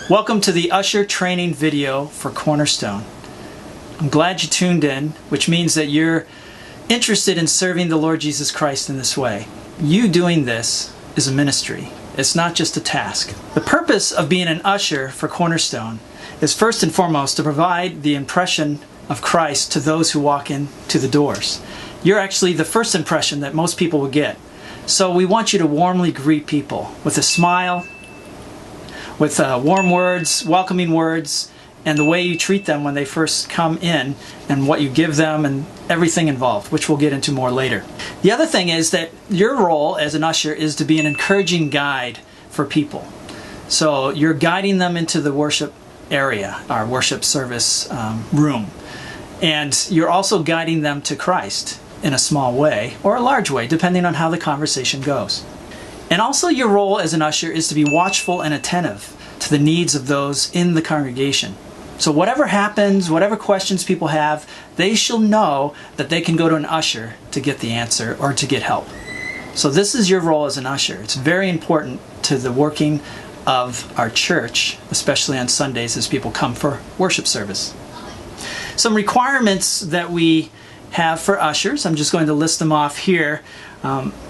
Welcome to the Usher training video for Cornerstone. I'm glad you tuned in, which means that you're interested in serving the Lord Jesus Christ in this way. You doing this is a ministry. It's not just a task. The purpose of being an usher for Cornerstone is first and foremost to provide the impression of Christ to those who walk into the doors. You're actually the first impression that most people will get. So we want you to warmly greet people with a smile, with warm words, welcoming words, and the way you treat them when they first come in, and what you give them, and everything involved, which we'll get into more later. The other thing is that your role as an usher is to be an encouraging guide for people. So you're guiding them into the worship area, our worship service room. And you're also guiding them to Christ in a small way, or a large way, depending on how the conversation goes. And also your role as an usher is to be watchful and attentive to the needs of those in the congregation. So whatever happens, whatever questions people have, they shall know that they can go to an usher to get the answer or to get help. So this is your role as an usher. It's very important to the working of our church, especially on Sundays as people come for worship service. Some requirements that we have for ushers, I'm just going to list them off here.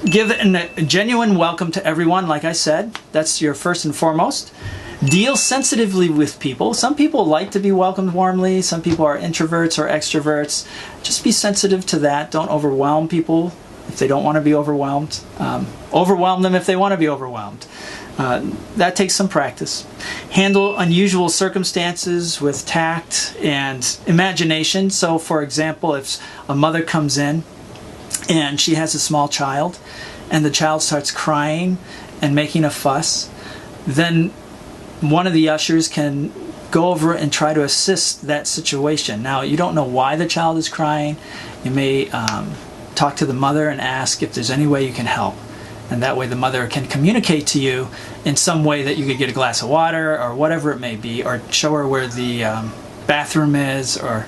Give a genuine welcome to everyone, like I said. That's your first and foremost. Deal sensitively with people. Some people like to be welcomed warmly. Some people are introverts or extroverts. Just be sensitive to that. Don't overwhelm people if they don't want to be overwhelmed. Overwhelm them if they want to be overwhelmed. That takes some practice. Handle unusual circumstances with tact and imagination. So, for example, if a mother comes in and she has a small child, and the child starts crying and making a fuss, then one of the ushers can go over and try to assist that situation. Now, you don't know why the child is crying. You may talk to the mother and ask if there's any way you can help. And that way the mother can communicate to you in some way that you could get a glass of water or whatever it may be, or show her where the bathroom is or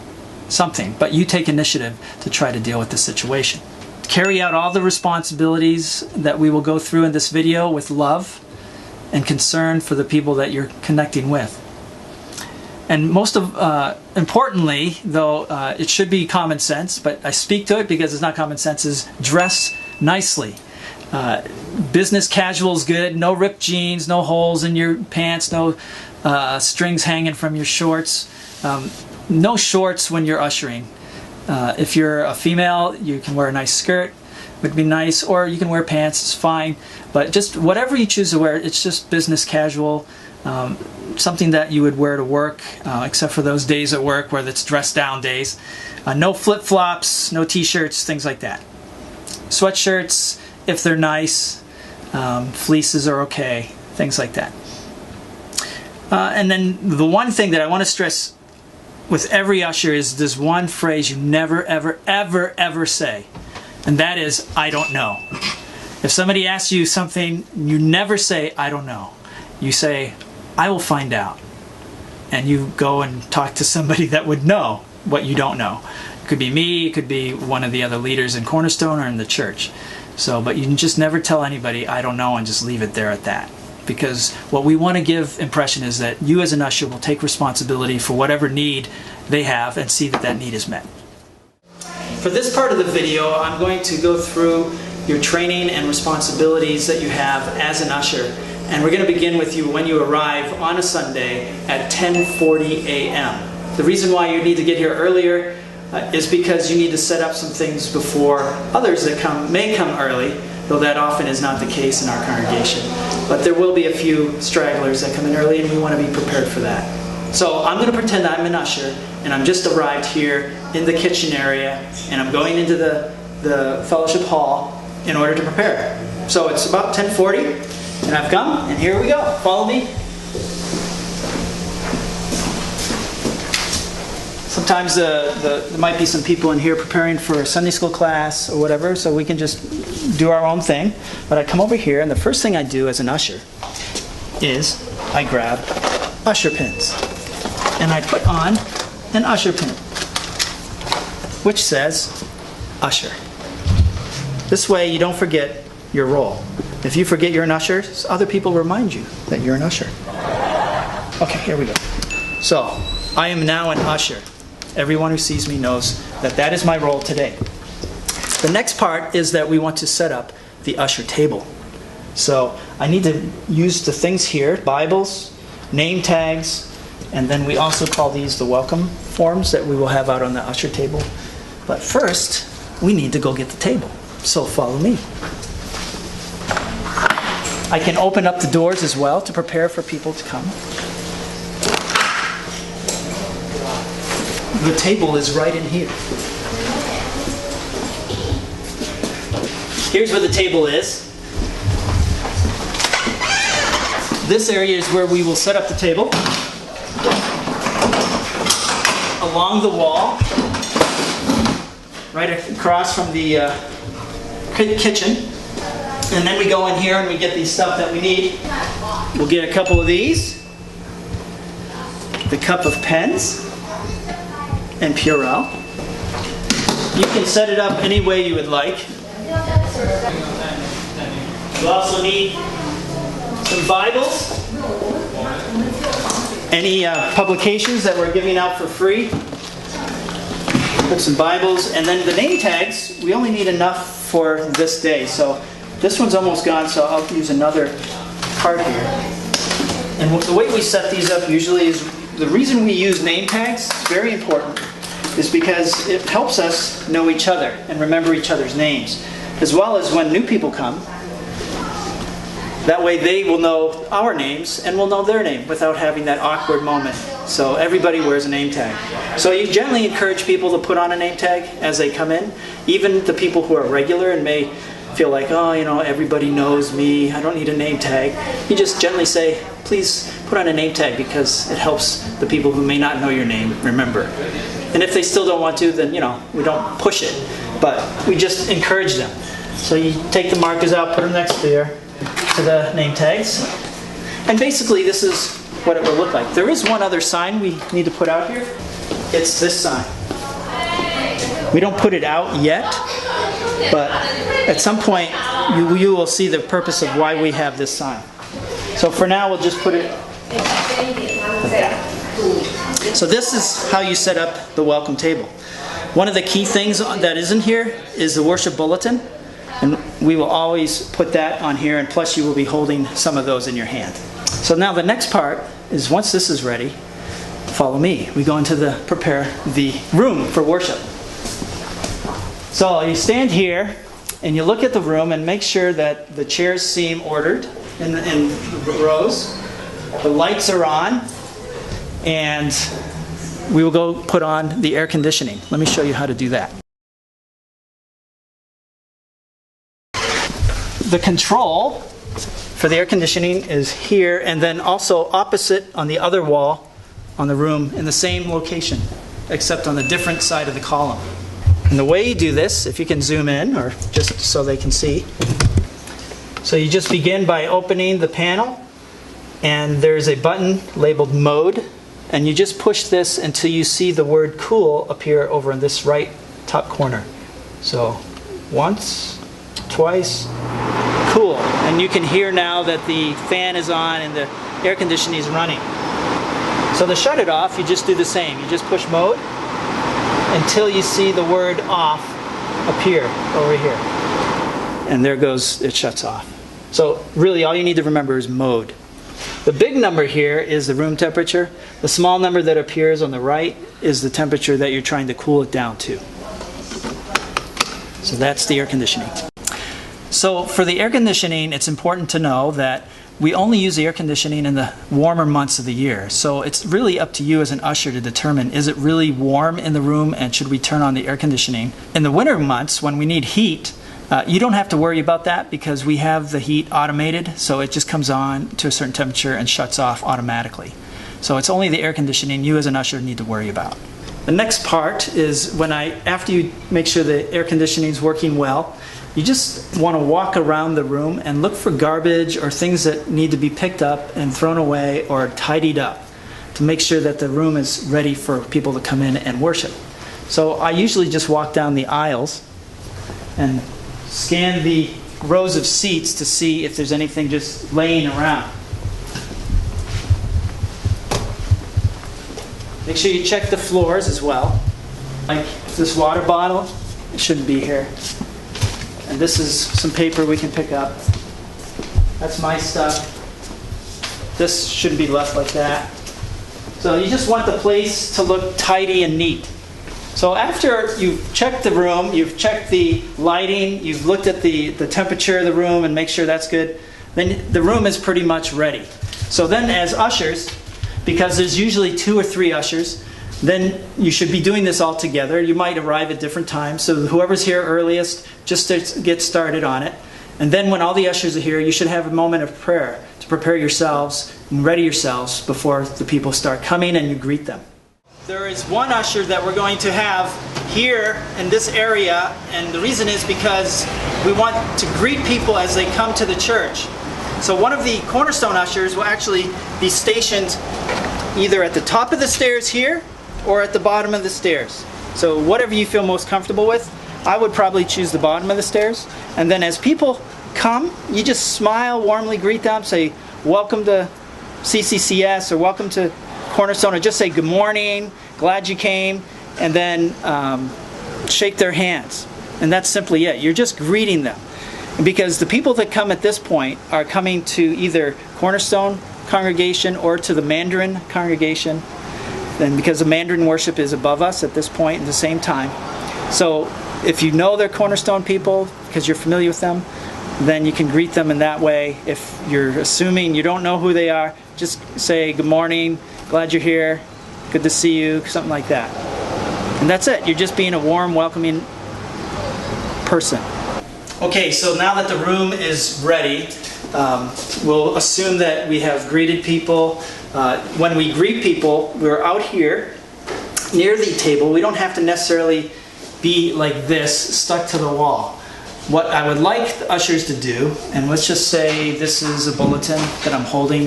something. But you take initiative to try to deal with the situation. Carry out all the responsibilities that we will go through in this video with love and concern for the people that you're connecting with. And most importantly, though, it should be common sense, but I speak to it because it's not common sense, is dress nicely. Business casual is good. No ripped jeans, no holes in your pants, no strings hanging from your shorts. No shorts when you're ushering. If you're a female, you can wear a nice skirt, would be nice, or you can wear pants, it's fine. But just whatever you choose to wear, it's just business casual, something that you would wear to work, except for those days at work where it's dress down days. No flip-flops, no t-shirts, things like that. Sweatshirts, if they're nice, fleeces are okay, things like that. And then the one thing that I want to stress with every usher is this one phrase you never, ever, ever, ever say. And that is, I don't know. If somebody asks you something, you never say, I don't know. You say, I will find out. And you go and talk to somebody that would know what you don't know. It could be me, it could be one of the other leaders in Cornerstone or in the church. So, but you can just never tell anybody, I don't know, and just leave it there at that. Because what we want to give impression is that you as an usher will take responsibility for whatever need they have and see that that need is met. For this part of the video, I'm going to go through your training and responsibilities that you have as an usher. And we're going to begin with you when you arrive on a Sunday at 10:40 a.m. The reason why you need to get here earlier is because you need to set up some things before others that may come early, though that often is not the case in our congregation. But there will be a few stragglers that come in early, and you want to be prepared for that. So I'm going to pretend I'm an usher, and I'm just arrived here in the kitchen area, and I'm going into the fellowship hall in order to prepare. So it's about 10:40, and I've come, and here we go. Follow me. Sometimes there might be some people in here preparing for a Sunday school class or whatever, so we can just do our own thing. But I come over here, and the first thing I do as an usher is I grab usher pins. And I put on an usher pin, which says usher. This way you don't forget your role. If you forget you're an usher, other people remind you that you're an usher. Okay, here we go. So, I am now an usher. Everyone who sees me knows that that is my role today. The next part is that we want to set up the usher table. So, I need to use the things here, Bibles, name tags, and then we also call these the welcome forms that we will have out on the usher table. But first, we need to go get the table. So follow me. I can open up the doors as well to prepare for people to come. The table is right in here. Here's where the table is. This area is where we will set up the table. Along the wall, right across from the kitchen. And then we go in here and we get the stuff that we need. We'll get a couple of these. The cup of pens and Purell. You can set it up any way you would like. You also need some Bibles. Any publications that we're giving out for free. Put some Bibles, and then the name tags, we only need enough for this day. So this one's almost gone, so I'll use another card here. And the way we set these up usually is, the reason we use name tags, it's very important, is because it helps us know each other and remember each other's names. As well as when new people come, that way they will know our names and we'll know their name without having that awkward moment. So everybody wears a name tag. So you gently encourage people to put on a name tag as they come in. Even the people who are regular and may feel like, oh, you know, everybody knows me, I don't need a name tag. You just gently say, please put on a name tag, because it helps the people who may not know your name remember. And if they still don't want to, then, you know, we don't push it. But we just encourage them. So you take the markers out, put them next to the name tags. And basically this is what it will look like. There is one other sign we need to put out here. It's this sign. We don't put it out yet, but at some point you will see the purpose of why we have this sign. So for now we'll just put it like that. So this is how you set up the welcome table. One of the key things that isn't here is the worship bulletin. And we will always put that on here, and plus you will be holding some of those in your hand. So now the next part is, once this is ready, follow me. We go into prepare the room for worship. So you stand here and you look at the room and make sure that the chairs seem ordered in rows. The lights are on, and we will go put on the air conditioning. Let me show you how to do that. The control for the air conditioning is here, and then also opposite on the other wall on the room in the same location, except on the different side of the column. And the way you do this, if you can zoom in, or just so they can see. So you just begin by opening the panel, and there's a button labeled Mode, and you just push this until you see the word Cool appear over in this right top corner. So once, twice, cool. And you can hear now that the fan is on and the air conditioning is running. So to shut it off, you just do the same. You just push Mode until you see the word Off appear over here. And there goes, it shuts off. So really all you need to remember is Mode. The big number here is the room temperature. The small number that appears on the right is the temperature that you're trying to cool it down to. So that's the air conditioning. So for the air conditioning, it's important to know that we only use the air conditioning in the warmer months of the year. So it's really up to you as an usher to determine, is it really warm in the room and should we turn on the air conditioning? In the winter months, when we need heat, you don't have to worry about that because we have the heat automated, so it just comes on to a certain temperature and shuts off automatically. So it's only the air conditioning you as an usher need to worry about. The next part is after you make sure the air conditioning is working well, you just want to walk around the room and look for garbage or things that need to be picked up and thrown away or tidied up to make sure that the room is ready for people to come in and worship. So I usually just walk down the aisles and scan the rows of seats to see if there's anything just laying around. Make sure you check the floors as well. Like this water bottle, it shouldn't be here. And this is some paper we can pick up. That's my stuff. This shouldn't be left like that. So you just want the place to look tidy and neat. So after you've checked the room, you've checked the lighting, you've looked at the temperature of the room and make sure that's good, then the room is pretty much ready. So then as ushers, because there's usually 2 or 3 ushers, then you should be doing this all together. You might arrive at different times. So whoever's here earliest, just to get started on it. And then when all the ushers are here, you should have a moment of prayer to prepare yourselves and ready yourselves before the people start coming and you greet them. There is one usher that we're going to have here in this area, and the reason is because we want to greet people as they come to the church. So one of the Cornerstone ushers will actually be stationed either at the top of the stairs here or at the bottom of the stairs. So whatever you feel most comfortable with. I would probably choose the bottom of the stairs. And then as people come, you just smile, warmly greet them, say, welcome to CCCS or welcome to Cornerstone, or just say good morning, glad you came, and then shake their hands. And that's simply it. You're just greeting them. Because the people that come at this point are coming to either Cornerstone congregation or to the Mandarin congregation. And because the Mandarin worship is above us at this point at the same time. So if you know they're Cornerstone people, because you're familiar with them, then you can greet them in that way. If you're assuming you don't know who they are, just say good morning, glad you're here, good to see you, something like that. And that's it. You're just being a warm, welcoming person. Okay, so now that the room is ready, we'll assume that we have greeted people. When we greet people, we're out here near the table. We don't have to necessarily be like this, stuck to the wall. What I would like the ushers to do, and let's just say this is a bulletin that I'm holding,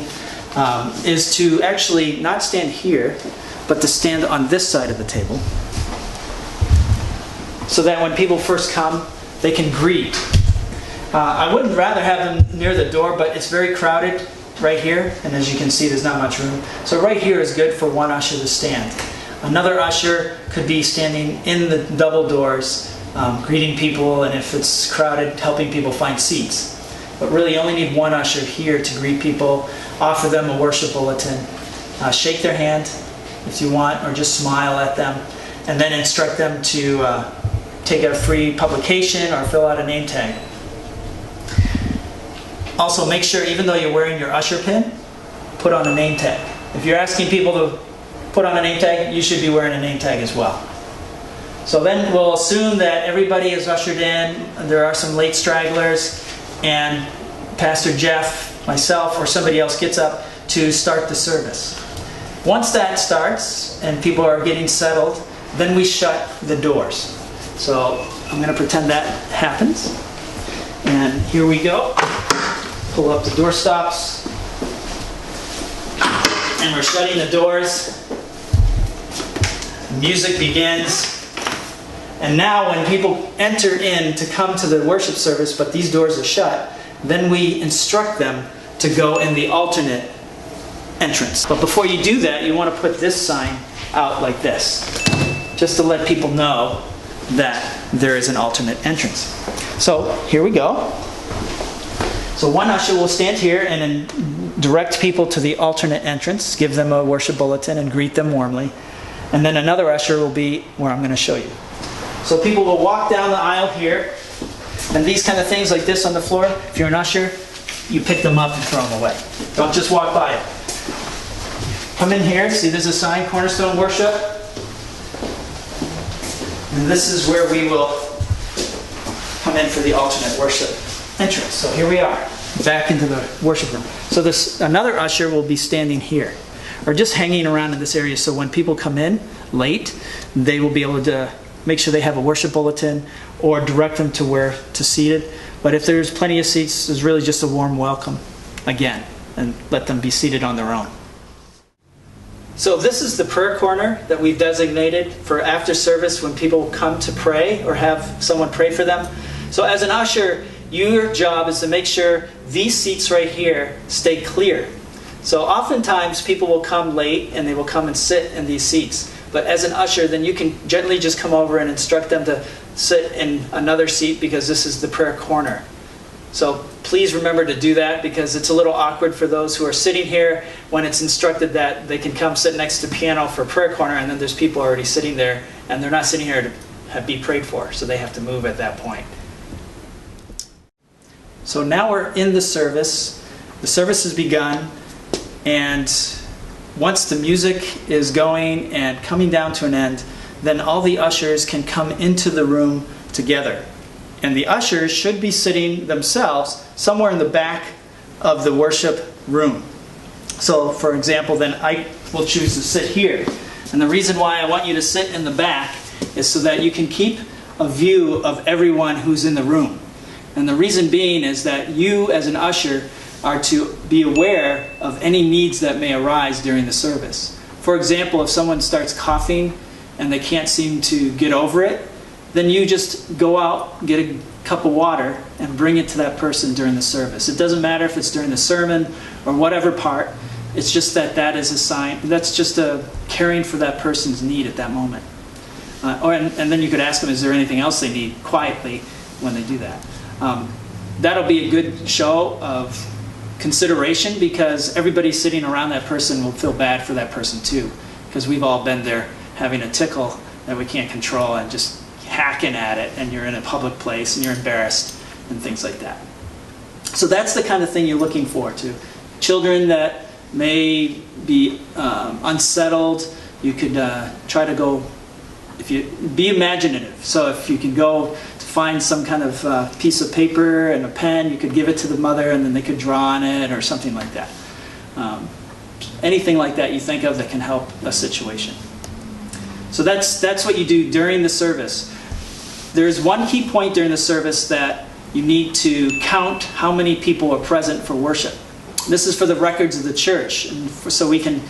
is to actually not stand here, but to stand on this side of the table. So that when people first come, they can greet. I wouldn't rather have them near the door, but it's very crowded right here, and as you can see, there's not much room. So right here is good for one usher to stand. Another usher could be standing in the double doors, greeting people, and if it's crowded, helping people find seats. But really, you only need one usher here to greet people, offer them a worship bulletin, shake their hand if you want, or just smile at them, and then instruct them to take a free publication or fill out a name tag. Also, make sure, even though you're wearing your usher pin, put on a name tag. If you're asking people to put on a name tag, you should be wearing a name tag as well. So then we'll assume that everybody is ushered in. There are some late stragglers, and Pastor Jeff, myself, or somebody else gets up to start the service. Once that starts and people are getting settled, then we shut the doors. So I'm going to pretend that happens. And here we go. Pull up the door stops. And we're shutting the doors. Music begins. And now when people enter in to come to the worship service, but these doors are shut, then we instruct them to go in the alternate entrance. But before you do that, you want to put this sign out like this, just to let people know that there is an alternate entrance. So here we go. So one usher will stand here and then direct people to the alternate entrance, give them a worship bulletin and greet them warmly. And then another usher will be where I'm going to show you. So people will walk down the aisle here, and these kind of things like this on the floor, if you're an usher, you pick them up and throw them away. Don't just walk by it. Come in here, see there's a sign, Cornerstone Worship. And this is where we will come in for the alternate worship entrance. So here we are, back into the worship room. So another usher will be standing here, or just hanging around in this area, so when people come in late, they will be able to make sure they have a worship bulletin or direct them to where to seat it. But if there's plenty of seats, it's really just a warm welcome again, and let them be seated on their own. So this is the prayer corner that we've designated for after service when people come to pray or have someone pray for them. So as an usher, your job is to make sure these seats right here stay clear. So oftentimes people will come late and they will come and sit in these seats. But as an usher, then you can gently just come over and instruct them to sit in another seat because this is the prayer corner. So please remember to do that because it's a little awkward for those who are sitting here when it's instructed that they can come sit next to the piano for prayer corner, and then there's people already sitting there and they're not sitting here to be prayed for, so they have to move at that point. So now we're in the service. The service has begun, and once the music is going and coming down to an end, then all the ushers can come into the room together. And the ushers should be sitting themselves somewhere in the back of the worship room. So for example, then I will choose to sit here. And the reason why I want you to sit in the back is so that you can keep a view of everyone who's in the room. And the reason being is that you as an usher are to be aware of any needs that may arise during the service. For example, if someone starts coughing and they can't seem to get over it, then you just go out, get a cup of water, and bring it to that person during the service. It doesn't matter if it's during the sermon or whatever part. It's just that that is a sign. That's just a caring for that person's need at that moment. And then you could ask them, is there anything else they need, quietly when they do that. That'll be a good show of consideration because everybody sitting around that person will feel bad for that person too, because we've all been there having a tickle that we can't control and just hacking at it, and you're in a public place and you're embarrassed and things like that. So that's the kind of thing you're looking for too. Children that may be unsettled, you could try to go, be imaginative. So if you can go find some kind of piece of paper and a pen, you could give it to the mother and then they could draw on it or something like that. Anything like that you think of that can help a situation. So that's what you do during the service. There's one key point during the service that you need to count how many people are present for worship. This is for the records of the church, and so we can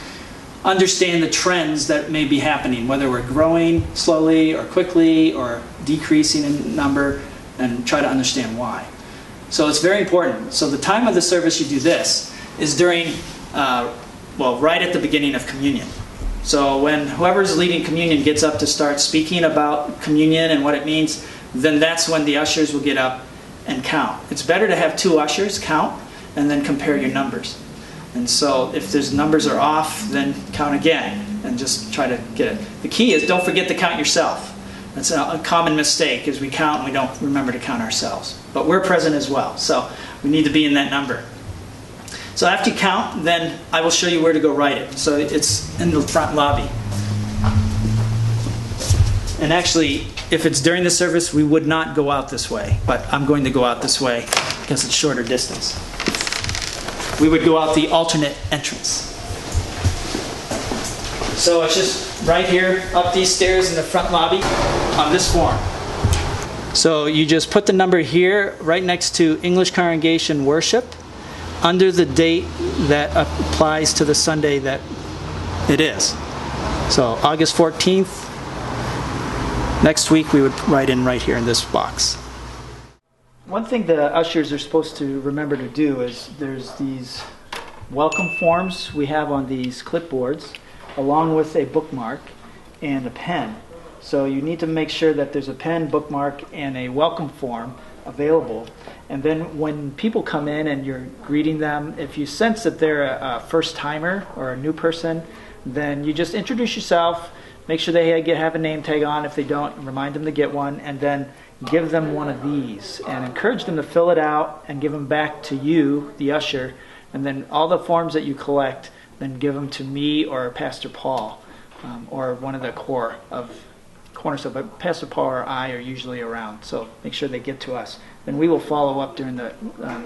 understand the trends that may be happening, whether we're growing slowly or quickly or decreasing in number, and try to understand why. So it's very important. So the time of the service you do this is during, right at the beginning of communion. So when whoever's leading communion gets up to start speaking about communion and what it means, then that's when the ushers will get up and count. It's better to have two ushers count and then compare your numbers. And so if there's numbers are off, then count again and just try to get it. The key is don't forget to count yourself. That's a common mistake, is we count and we don't remember to count ourselves. But we're present as well, so we need to be in that number. So after you count, then I will show you where to go write it. So it's in the front lobby. And actually, if it's during the service, we would not go out this way. But I'm going to go out this way because it's shorter distance. We would go out the alternate entrance. So it's just right here, up these stairs in the front lobby on this form. So you just put the number here, right next to English Congregation Worship, under the date that applies to the Sunday that it is. So August 14th. Next week we would write in right here in this box. One thing the ushers are supposed to remember to do is there's these welcome forms we have on these clipboards, along with a bookmark and a pen. So you need to make sure that there's a pen, bookmark, and a welcome form available. And then when people come in and you're greeting them, if you sense that they're a first-timer or a new person, then you just introduce yourself, make sure they have a name tag on. If they don't, remind them to get one, and then give them one of these and encourage them to fill it out and give them back to you, the usher, and then all the forms that you collect, then give them to me or Pastor Paul or one of the core of Cornerstone. But Pastor Paul or I are usually around, so make sure they get to us. Then we will follow up during the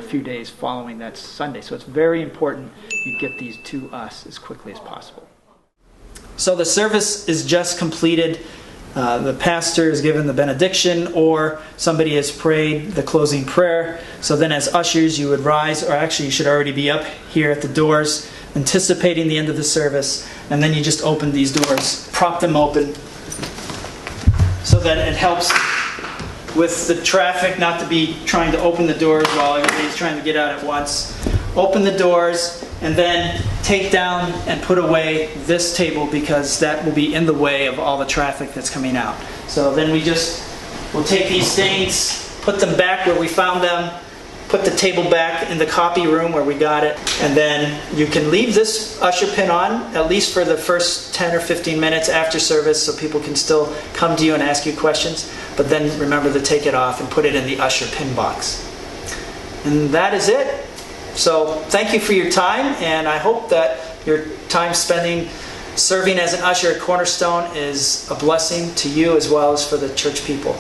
few days following that Sunday. So it's very important you get these to us as quickly as possible. So the service is just completed. The pastor has given the benediction, or somebody has prayed the closing prayer. So then as ushers you would rise, or actually you should already be up here at the doors anticipating the end of the service, and then you just open these doors, prop them open, so that it helps with the traffic not to be trying to open the doors while everybody's trying to get out at once. Open the doors, and then take down and put away this table because that will be in the way of all the traffic that's coming out. So then we'll take these things, put them back where we found them, put the table back in the copy room where we got it, and then you can leave this usher pin on, at least for the first 10 or 15 minutes after service, so people can still come to you and ask you questions, but then remember to take it off and put it in the usher pin box. And that is it. So thank you for your time, and I hope that your time spending serving as an usher at Cornerstone is a blessing to you as well as for the church people.